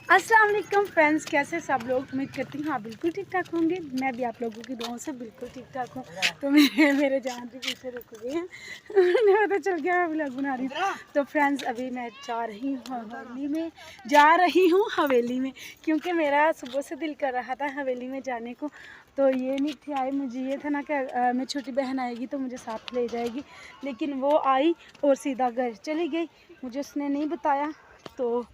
अस्सलाम वालेकुम फ्रेंड्स, कैसे सब लोग? उम्मीद करती हूँ हाँ बिल्कुल ठीक ठाक होंगे। मैं भी आप लोगों की दुआओं से बिल्कुल ठीक ठाक हूँ। तो मेरे जान भी पीछे रुक गए हैं उन्हें पता चल गया मैं व्लॉग बना रही हूँ। तो फ्रेंड्स अभी मैं जा रही हूँ हवेली में क्योंकि मेरा सुबह से दिल कर रहा था हवेली में जाने को। तो ये नहीं थी आई, मुझे ये था ना कि मेरी छोटी बहन आएगी तो मुझे साथ ले जाएगी, लेकिन वो आई और सीधा घर चली गई। मुझे उसने नहीं बताया तो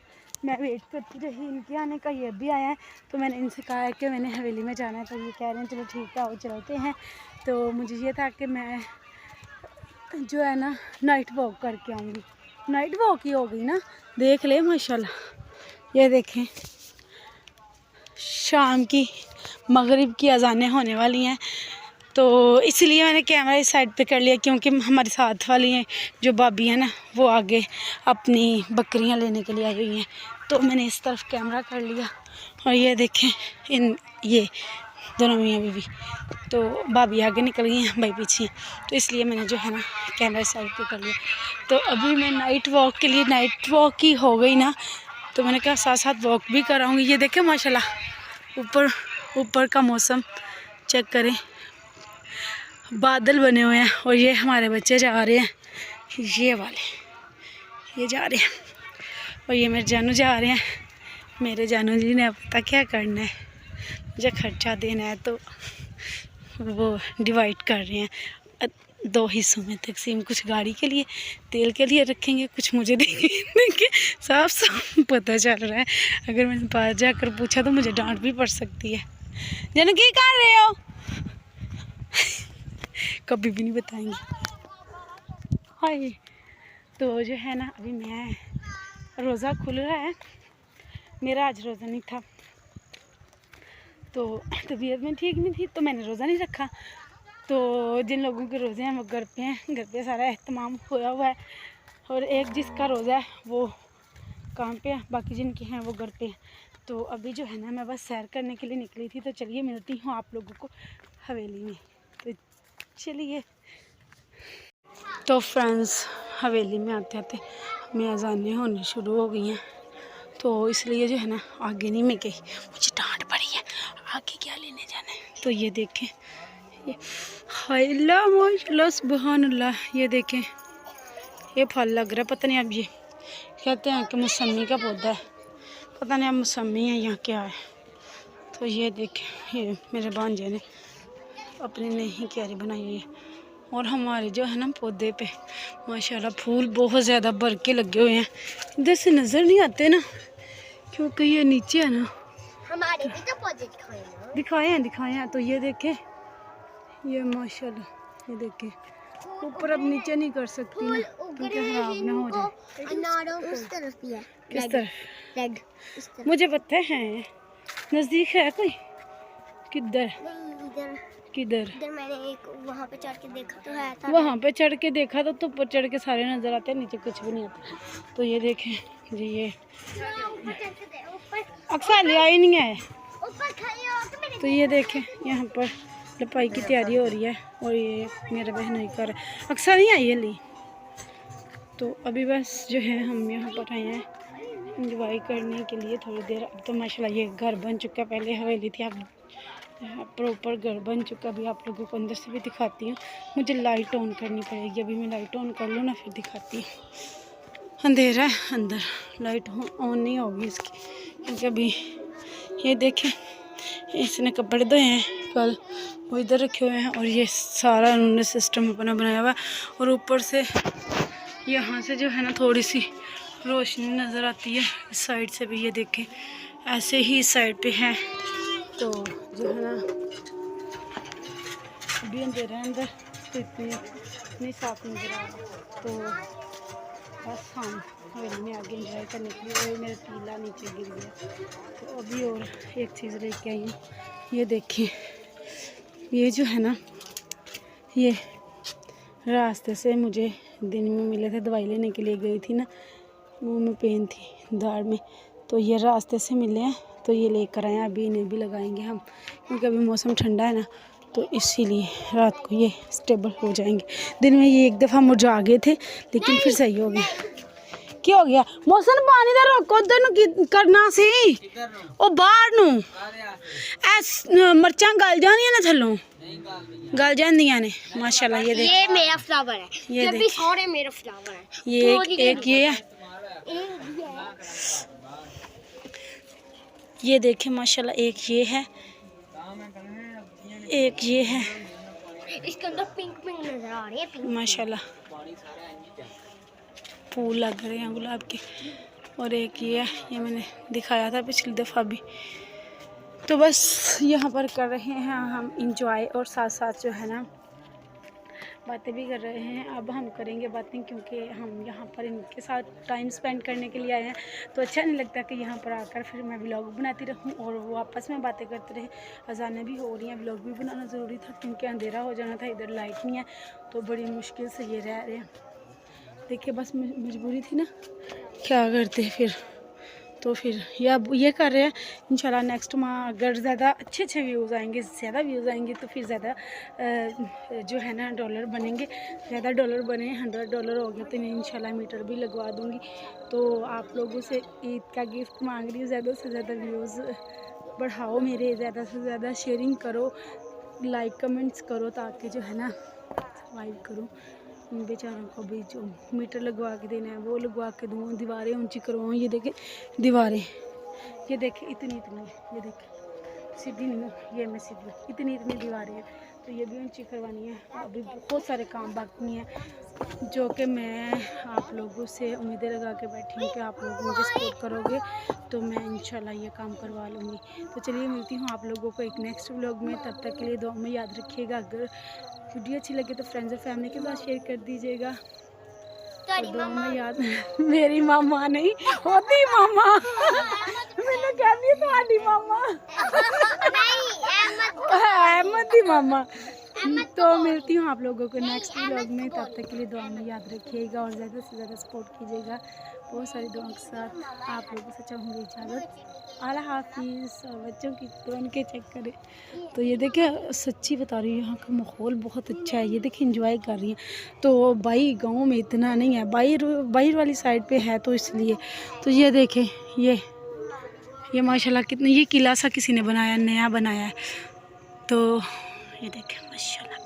मैं वेट करती रही इनके आने का। ये भी आया है तो मैंने इनसे कहा है कि मैंने हवेली में जाना है, तो ये कह रहे हैं चलो ठीक है आओ चलते हैं। तो मुझे ये था कि मैं जो है ना नाइट वॉक करके आऊँगी। नाइट वॉक ही हो गई ना, देख ले माशाल्लाह। ये देखें शाम की मगरिब की अजानें होने वाली हैं, तो इसलिए मैंने कैमरा इस साइड पे कर लिया क्योंकि हमारे साथ वाली हैं जो भाभी हैं ना वो आगे अपनी बकरियां लेने के लिए आई हुई हैं, तो मैंने इस तरफ कैमरा कर लिया। और ये देखें ये दोनों मियाँ बीवी, तो भाभी आगे निकल गई हैं भाई पीछे, तो इसलिए मैंने जो है ना कैमरा इस साइड पे कर लिया। तो अभी मैं नाइट वॉक के लिए, नाइट वॉक ही हो गई ना, तो मैंने कहा साथ साथ वॉक भी कराऊँगी। ये देखें माशाल्लाह ऊपर का मौसम चेक करें, बादल बने हुए हैं और ये हमारे बच्चे जा रहे हैं, ये वाले ये जा रहे हैं और ये मेरे जानू जा रहे हैं। मेरे जानू जी ने पता क्या करना है, मुझे खर्चा देना है तो वो डिवाइड कर रहे हैं दो हिस्सों में तकसीम। कुछ गाड़ी के लिए तेल के लिए रखेंगे, कुछ मुझे देंगे। साफ साफ पता चल रहा है, अगर मैंने बाहर जाकर पूछा तो मुझे डांट भी पड़ सकती है। जानू क्या कर रहे हो? कभी भी नहीं बताएंगे। हाय तो जो है ना अभी मैं रोज़ा खुल रहा है, मेरा आज रोज़ा नहीं था, तो तबीयत में ठीक नहीं थी तो मैंने रोज़ा नहीं रखा। तो जिन लोगों के रोज़े हैं वो घर पे हैं, घर पे सारा एहतमाम होया हुआ है, और एक जिसका रोज़ा है वो काम पे है, बाकी जिनके हैं वो घर पे हैं। तो अभी जो है ना मैं बस सैर करने के लिए निकली थी, तो चलिए मिलती हूँ आप लोगों को हवेली में। तो चलिए। तो फ्रेंड्स हवेली में आते आते हमें अजानें होनी शुरू हो गई हैं, तो इसलिए जो है ना आगे नहीं मैं गई, मुझे डांट पड़ी है आगे क्या लेने जाना है। तो ये देखें ये हाइला माशाल्लाह सुभान अल्लाह, ये देखें ये फल लग रहा है, पता नहीं अब ये कहते हैं कि मौसमी का पौधा है, पता नहीं अब मौसमी है या क्या है। तो ये देखें ये मेरे भांजे ने अपनी नई क्यारी बनाई हुई है, और हमारे जो है ना पौधे पे माशाल्लाह फूल बहुत ज़्यादा भर के लगे हुए हैं। इधर से नज़र नहीं आते ना क्योंकि ये नीचे है ना। हमारे भी तो पौधे दिखाए हैं। तो ये देखें ये माशाल्लाह, ये देखें ऊपर अब नीचे नहीं कर सकती ना क्योंकि खराब ना हो जाए। अनारों उस तरफ भी है। किस तरफ? रेड मुझे पता है नज़दीक है कोई। किधर किधर? इधर मैंने एक वहाँ पे चढ़ के देखा तो है था। वहाँ पे चढ़ के देखा तो ऊपर चढ़ के सारे नज़र आते हैं, नीचे कुछ भी नहीं आता। तो ये देखें जी ये अक्सर ले आई नहीं है। तो ये देखें यहाँ पर लपाई की तैयारी हो रही है, और ये मेरा बहन ही कर अक्सर नहीं आई है ली। तो अभी बस जो है हम यहाँ पर आए हैं इंजॉय करने के लिए थोड़ी देर। अब तो माशाल्लाह ये घर बन चुका, पहले हवेली थी, अब प्रॉपर घर बन चुका। अभी आप लोगों को अंदर से भी दिखाती हूँ, मुझे लाइट ऑन करनी पड़ेगी, अभी मैं लाइट ऑन कर लूँ ना फिर दिखाती हूँ। अंधेरा है अंदर, लाइट ऑन नहीं होगी इसकी क्योंकि अभी ये देखें इसने कपड़े धोए हैं कल, वो इधर रखे हुए हैं, और ये सारा उन्होंने सिस्टम अपना बनाया हुआ है। और ऊपर से यहाँ से जो है ना थोड़ी सी रोशनी नज़र आती है, इस साइड से भी ये देखें ऐसे ही इस साइड पे है। तो जो है ना अभी अंधेरा है अंदर, तो इतनी साफ नज़र आ रहा। तो बस हम हवेली में आगे इंजॉय करने के लिए, वही मेरा तीला नीचे गिर गया। तो अभी और एक चीज़ लेके आई हूँ, ये देखिए ये जो है ना ये रास्ते से मुझे दिन में मिले थे, दवाई लेने के लिए गई थी ना, मुंह में पेन थी दाढ़ में, तो ये रास्ते से मिले हैं तो ये लेकर आए हैं। अभी इन्हें भी लगाएंगे हम क्योंकि अभी मौसम ठंडा है ना, तो इसीलिए रात को ये स्टेबल हो जाएंगे। दिन में ये एक दफ़ा मुरझा गए थे लेकिन फिर सही हो गए। की हो गया मौसम पानी दा रोको उधर नु करना सी ओ बाहर नु ऐस मिर्चां गल जानियां ने थल्लों गल जांदियां ने माशाल्लाह। ये देख ये मेरा फ्लावर है, ये ये भी देख सारे मेरा फ्लावर है। ये एक ये है, ये देखें माशाल्लाह। एक ये है, एक ये है इसके अंदर पिंक पिंक नजर आ रही है, पिंक माशाल्लाह। फूल लग रहे हैं गुलाब के। और एक ये है, ये मैंने दिखाया था पिछली दफ़ा भी। तो बस यहाँ पर कर रहे हैं हम इंजॉय और साथ साथ जो है ना बातें भी कर रहे हैं। अब हम करेंगे बातें क्योंकि हम यहाँ पर इनके साथ टाइम स्पेंड करने के लिए आए हैं, तो अच्छा नहीं लगता कि यहाँ पर आकर फिर मैं व्लॉग बनाती रहूँ और वो आपस में बातें करते रहे। अजानें भी हो रही हैं, व्लॉग भी बनाना ज़रूरी था क्योंकि अंधेरा हो जाना था, इधर लाइट नहीं है तो बड़ी मुश्किल से ये रह रहे हैं। देखिए बस मजबूरी थी ना, क्या करते फिर। तो फिर ये कर रहे हैं। इंशाल्लाह नेक्स्ट माह अगर ज़्यादा अच्छे व्यूज़ आएंगे, ज़्यादा व्यूज़ आएंगे तो फिर ज़्यादा जो है ना डॉलर बनेंगे। ज़्यादा डॉलर बने, $100 हो गया तो मैं इंशाल्लाह मीटर भी लगवा दूँगी। तो आप लोगों से ईद का गिफ्ट मांग रही हूँ, ज़्यादा से ज़्यादा व्यूज़ बढ़ाओ मेरे, ज़्यादा से ज़्यादा शेयरिंग करो, लाइक कमेंट्स करो ताकि जो है ना सर्वाइव करूँ। इन बेचारों को भी जो मीटर लगवा के देना है वो लगवा के दूँ, दीवारें ऊंची करवाऊँ। ये देखें दीवारें, ये देखें इतनी, ये देखें सीधी नहीं, ये मैं सीधी, इतनी दीवारें हैं तो ये भी ऊंची करवानी है। अभी बहुत सारे काम बाकी हैं जो कि मैं आप लोगों से उम्मीदें लगा के बैठी हूँ कि आप लोग मुझे सपोर्ट करोगे तो मैं इंशाल्लाह ये काम करवा लूँगी। तो चलिए मिलती हूँ आप लोगों को एक नेक्स्ट व्लॉग में, तब तक के लिए दुआ में याद रखिएगा। अगर वीडियो अच्छी लगे तो फ्रेंड्स और फैमिली के साथ शेयर कर दीजिएगा। और दुआ में याद मेरी मामा नहीं होती मामा मैंने कह दिया तुम्हारी मामा अहमद दी मामा। तो मिलती हूँ आप लोगों को नेक्स्ट व्लॉग में, तब तक के लिए दुआ में याद रखिएगा और ज़्यादा से ज़्यादा सपोर्ट कीजिएगा। बहुत सारी दुआओं के साथ आप लोगों से चाहूँगी इजाज़त। आला हाफिज़। और बच्चों की तो उनके चेक करें। तो ये देखिए सच्ची बता रही हूँ यहाँ का माहौल बहुत अच्छा है। ये देखिए एंजॉय कर रही हैं। तो बाई गांव में इतना नहीं है, बाहर वाली साइड पे है तो इसलिए। तो ये देखें ये माशाल्लाह कितना, ये किला सा किसी ने बनाया, नया बनाया है। तो ये देखें माशाल्लाह।